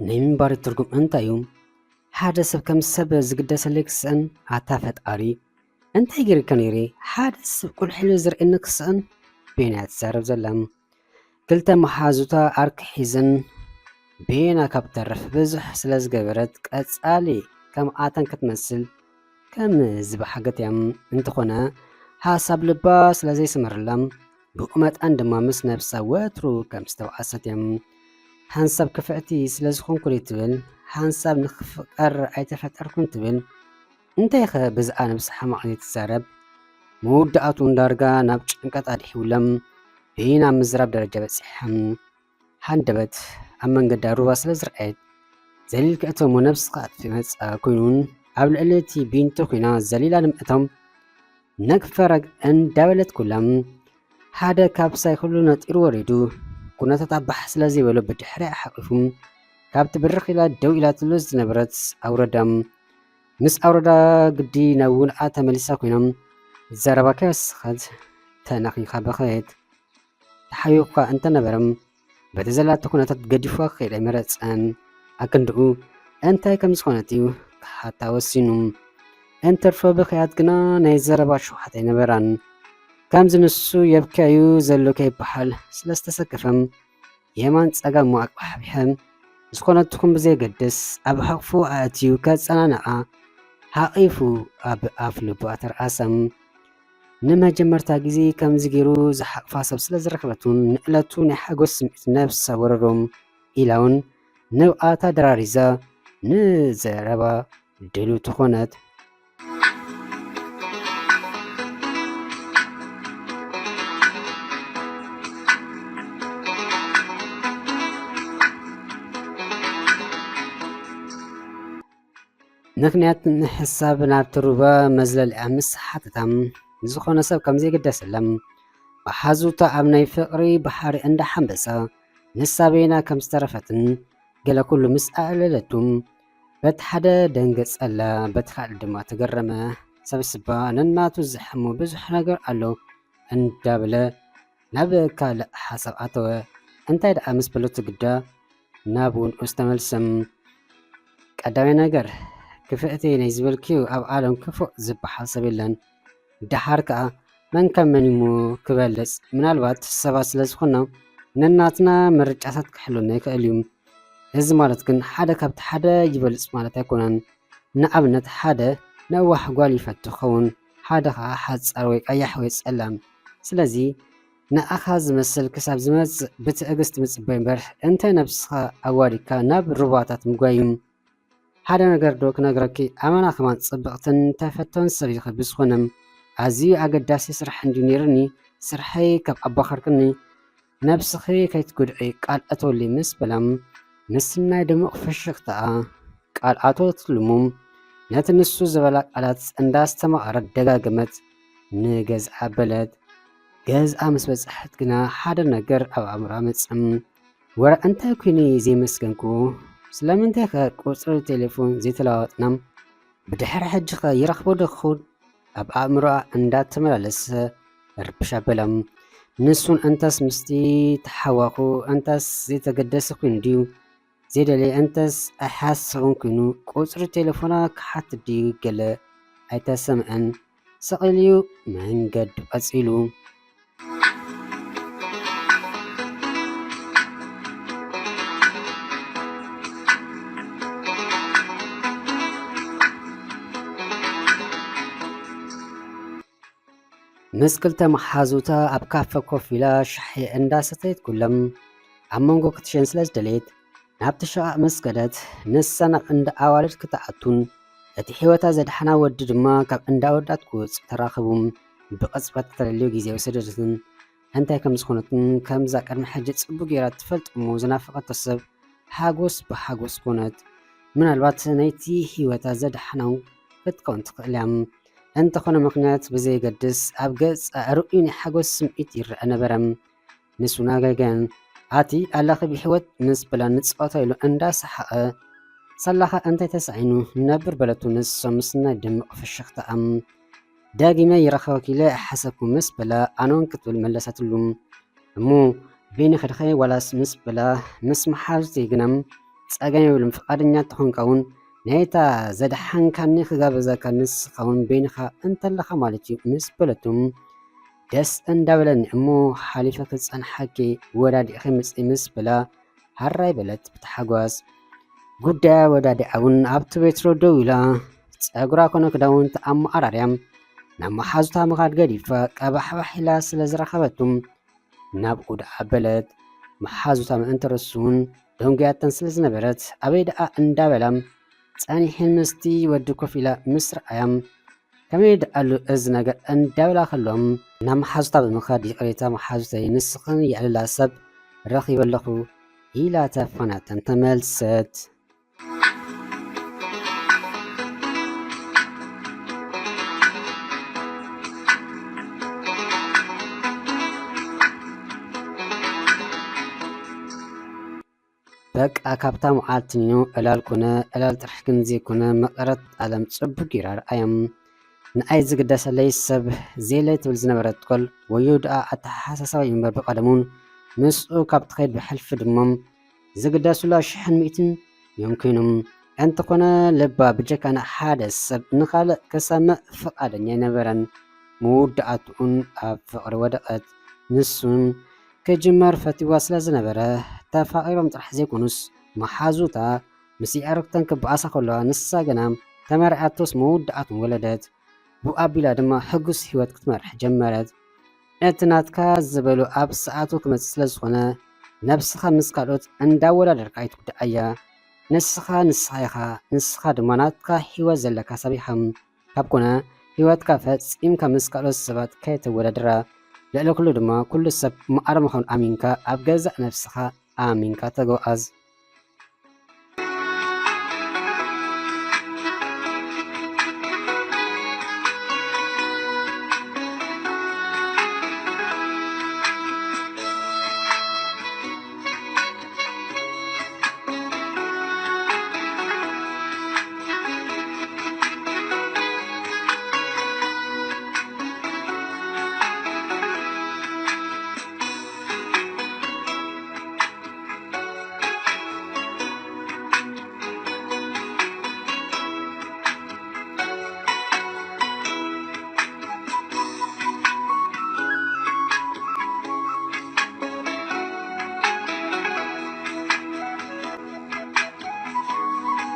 ናይ ምንባር ትርጉም እንታይ እዩ? ሓደ ሰብ ከም ሰብ ዝግደሰለይ ክስእን ኣታ ፈጣሪ እንታይ ጌርካ ነይረ ሓደ ሰብ ቁልሕሉ ዝርእየኒ ክስእን ቤና ትዛረብ ዘላ ክልተ መሓዙታ ኣርኪ ሒዘን ቤና ካብ ተረፍ ብዙሕ ስለ ዝገበረት ቀጻሊ ከም ኣተን ክትመስል ከም ዝበሓገት እያ እንትኾነ ሓሳብ ልባ ስለ ዘይስመረላ ብቁመጣን ድማ ምስ ነፍሳ ወትሩ ከም ዝተባኣሰት እያ ሓንሳብ ክፍዕቲ ስለ ዝኾንኩ ትብል ሓንሳብ ንኽፍቀር ኣይተፈጠርኩን ትብል እንታይ ኸ ብዝኣ ነብሲ ሓማቕ ትዛረብ መወዳእቱ እንዳርጋ ናብ ጭንቀት ኣድሒውሎም ቤና ምዝራብ ደረጃ በፂሖም ሓንደበት ኣብ መንገዳ ሩባ ስለ ዝረአየት ዘሊል ክእቶሞ ነብስኻ እትመፃ ኮይኑን ኣብ ልዕሊ እቲ ቢንቶ ኮይና ዘሊላ ንምእቶም ነግፈረግ እንዳበለት ኩሎም ሓደ ካብ ሳይክሉ ነጢሩ ወሪዱ ኩነታት ኣባሕ ስለ ዘይበሎ ብድሕሪ ሓቂፉ ካብቲ ብርኽ ኢላ ደው ኢላትሉ ዝነበረት ኣውረዳም ምስ ኣውረዳ ግዲ ናብ ውንኣ ተመሊሳ ኮይኖም ዘረባ ከስኸት ተነኺኻ በኸየት ተሓዩኻ እንተነበረም በቲ ዘላቶ ኩነታት ገዲፏ ክኸይድ ኣይመረፀን ኣክንድኡ እንታይ ከም ዝኾነት እዩ ክሓታ ወሲኑ እንተርፈ ብኸያት ግና ናይ ዘረባ ሸውሓት ኣይነበራን ከምዚ ንሱ የብካዩ ዘሎ ከይበሃል ስለ ዝተሰከፈም የማን ፀጋም ኣቅባሕቢሐም ዝኾነትኩም ብዘይገድስ ኣብ ሓቕፉ ኣእትዩ ከፀናንዓ ሓቒፉ ኣብ ኣፍ ልቡ ኣተርኣሰም ንመጀመርታ ግዜ ከምዚ ገይሩ ዝሓቕፋ ሰብ ስለ ዝረኸበቱን ንዕለቱ ናይ ሓጎስ ስምዒት ነብሳ ወረሮም ኢላውን ንብኣታ ደራሪዛ ንዘረባ ድልውቲ ኾነት ምክንያት ንሕሳብ ናብ ትሩባ መዝለልያ ምስ ሓተታም ዝኾነ ሰብ ከም ዘይገደሰለም ብሓዙታ ኣብ ናይ ፍቕሪ ባሕሪ እንዳሓንበሳ ንሳቤና ከም ዝተረፈትን ገለ ኩሉ ምስ ኣዕለለቱም በቲ ሓደ ደንገጸላ በቲ ካልእ ድማ ተገረመ ሰብስባ ነናቱ ዝሕሙ ብዙሕ ነገር ኣሎ እንዳበለ ናብ ካልእ ሓሳብ ኣተወ እንታይ ደኣ ምስ በለቱ ግዳ ናብ ውንኡ ዝተመልሰም ቀዳማይ ነገር ክፍእቲ ናይ ዝበልክዩ ኣብ ዓለም ክፉእ ዝበሃል ሰብ የለን ድሓር ከዓ መን ከም መን እሞ ክበልፅ ምናልባት ሰባት ስለ ዝኾና ነናትና ምርጫታት ክሕሉና ይኽእል እዩ እዚ ማለት ግን ሓደ ካብቲ ሓደ ይበልፅ ማለት ኣይኮነን ንኣብነት ሓደ ነዋሕ ጓል ይፈቱ ኸውን ሓደ ከዓ ሓፃር ወይ ቀያሕ ወይ ፀላም ስለዚ ንኣኻ ዝመስል ክሳብ ዝመፅእ ብትዕግስቲ ምፅባይ እምበር እንታይ ነብስኻ ኣዋዲካ ናብ ሩባታት ምጓይም ሓደ ነገር ዶ ክነግረኪ ኣመና ከማን ፅብቕትን ተፈቶን ሰብ ይኽብ ዝኾነም ኣዝዩ ኣገዳሲ ስራሕ እንዲ ነይርኒ ስርሐይ ካብ ኣባኸርክኒ ነብስኺ ከይትጉድዒ ቃል ኣተወሊ ምስ በላም ምስናይ ድሙቕ ፍሽኽተኣ ቃል ኣተወትልሙም ነቲ ንሱ ዝበላ ቃላት እንዳስተማቐረት ደጋገመት ንገዝኣ በለት ገዝኣ ምስ በፅሐት ግና ሓደ ነገር ኣብ ኣእምራ መፅም ወረ እንታይ ኮይኑ ዘይመስገንኩ ስለምንታይ ኸ ቁፅሪ ቴሌፎን ዘይተለዋወጥና ብድሕሪ ሕጂ ኸ ይረኽቦ ዶ ክኸውን ኣብ ኣእምሮኣ እንዳተመላለሰ ርብሻ በላም ንሱን እንታስ ምስቲ ተሓዋኹ እንታስ ዘይተገደሰ ኮይኑ ድዩ ዘይደለየ እንታስ ኣይሓስብን ኮይኑ ቁፅሪ ቴሌፎና ክሓትት ድዩ ገለ ኣይተሰምዐን ሰቒልዩ መንገዲ ቀፂሉ ምስ ክልተ መሓዙታ ኣብ ካፈ ኮፍ ኢላ ሻሂ እንዳሰተየት ኩሎም ኣብ መንጎ ክትሸን ስለ ዝደለየት ናብቲ ሸቓቕ ምስ ከደት ንሳ ናብ እንዳ ኣዋልድ ክትኣቱን እቲ ሂወታ ዘድሓና ወዲ ድማ ካብ እንዳ ኣወዳት ክወፅእ ተራኸቡ ብቕፅበት ተተለልዩ ግዜ ወሰደትን እንታይ ከም ዝኾነትን ከምዛ ቀድሚ ሕጂ ፅቡቅ ጌራ ትፈልጥ እሞ ዝናፍቐቶ ሰብ ሓጎስ ብሓጎስ ኮነት ምናልባት ናይቲ ሂወታ ዘድሓናው ክትከውን ትኽእል እያ እንተኾነ ምክንያት ብዘይገድስ ኣብ ገጽ ርኡይ ናይ ሓጎስ ስምዒት ይርአ ነበረም ንሱና ገገን ኣቲ ኣላኺ ብሕይወት ምስ በላ ንፅወታ ኢሉ እንዳሰሓቐ ሰላኻ እንታይ ተሳዒኑ ነብር በለቱ ንሶም ምስናይ ድምቕ ፍሽኽተኣም ዳግመ ይረኸበክ ኢለ ሓሰብኩ ምስ በላ ኣነውን ክትብል መለሰትሉ እሞ ቤኒ ኸድኸ ዋላስ ምስ በላ ምስ መሓዙተይ ግናም ፀገም የብሉን ፍቃደኛ ትኾንካውን ናይታ ዘድሓንካኒ ክጋበዘካ ንስኻውን በይንኻ እንተለኻ ማለት እዩ ምስ በለቱም ደስ እንዳበለኒ እሞ ሓሊፈ ክፀንሓኪ ወዳዲእኺ ምፅኢ ምስ በላ ሃራይ በለት ብተሓጓስ ጉዳያ ወዳዲኣ እውን ኣብቲ ቤትሮ ደው ኢላ ፀጉራ ኮነ ክዳውንቲ ኣመዓራርያ ናብ መሓዙታ ምኻድ ገዲፋ ቀባሕባሕ ኢላ ስለ ዝረኸበቱም ናብኡ ደኣ በለት መሓዙታ ምእንቲ ርስውን ደንጉያተን ስለ ዝነበረት ኣበይ ደኣ እንዳበላ ፀኒሕን ምስቲ ወዲ ኮፍ ኢላ ምስ ረኣያ ከመይ ደኣሉ እዚ ነገር እንዳበላ ከሎም ናብ መሓዙታ ብምኻድ ይቕሬታ መሓዙተይ ንስኽን ይዕልላ ሰብ ረኺበለኹ ኢላ ተፈናተን ተመልሰት። በቃ ካብታ መዓልትኒኑ ዕላል ኮነ ዕላል ጥራሕ ግን ዘይኮነ መቐረት ዓለም ፅቡቅ ይራርኣዮም ንኣይ ዝግደሰለይ ሰብ ዘየለይ ትብል ዝነበረት ቆል ወዩ ደኣ ኣተሓሳሰባ ይንበር ብቐደሙን ምስኡ ካብቲ ከይድ ብሕልፊ ድሞም ዝግደሱላ 100 እዮም ኮይኖም እንተኾነ ልባ ብጀካና ሓደ ሰብ ንኻልእ ክሰምዕ ፍቃደኛ ይነበረን መውዳእቱን ኣብ ፍቕሪ ወደቐት ንሱን ክጅመር ፈቲዋ ስለ ዝነበረ ተፋቒሮም ጥራሕ ዘይኮኑስ መሓዙታ ምስ ይዕርክተን ክበኣሳ ከለዋ ንሳ ገና ተመርዓቶስ መውዳእቱን ወለደት ብኡ ኣቢላ ድማ ሕጉስ ህይወት ክትመርሕ ጀመረት። እቲ ናትካ ዝበሉ ኣብ ሰዓቱ ክመፅእ ስለ ዝኾነ ነብስኻ ምስ ካልኦት እንዳወዳደርካ ኣይትጉዳእ እያ ንስኻ ኢኻ ንስኻ ድማ ናትካ ህይወት ዘለካ ሰብ ኢኻ ካብ ኮነ ህይወትካ ፈፂምካ ምስ ካልኦት ሰባት ከይተወዳድራ ልዕሊ ኩሉ ድማ ኩሉ ሰብ መዓረ ምዃኑ ኣሚንካ ኣብ ገዛእ ነብስኻ ኣሚንካ ተጓዓዝ።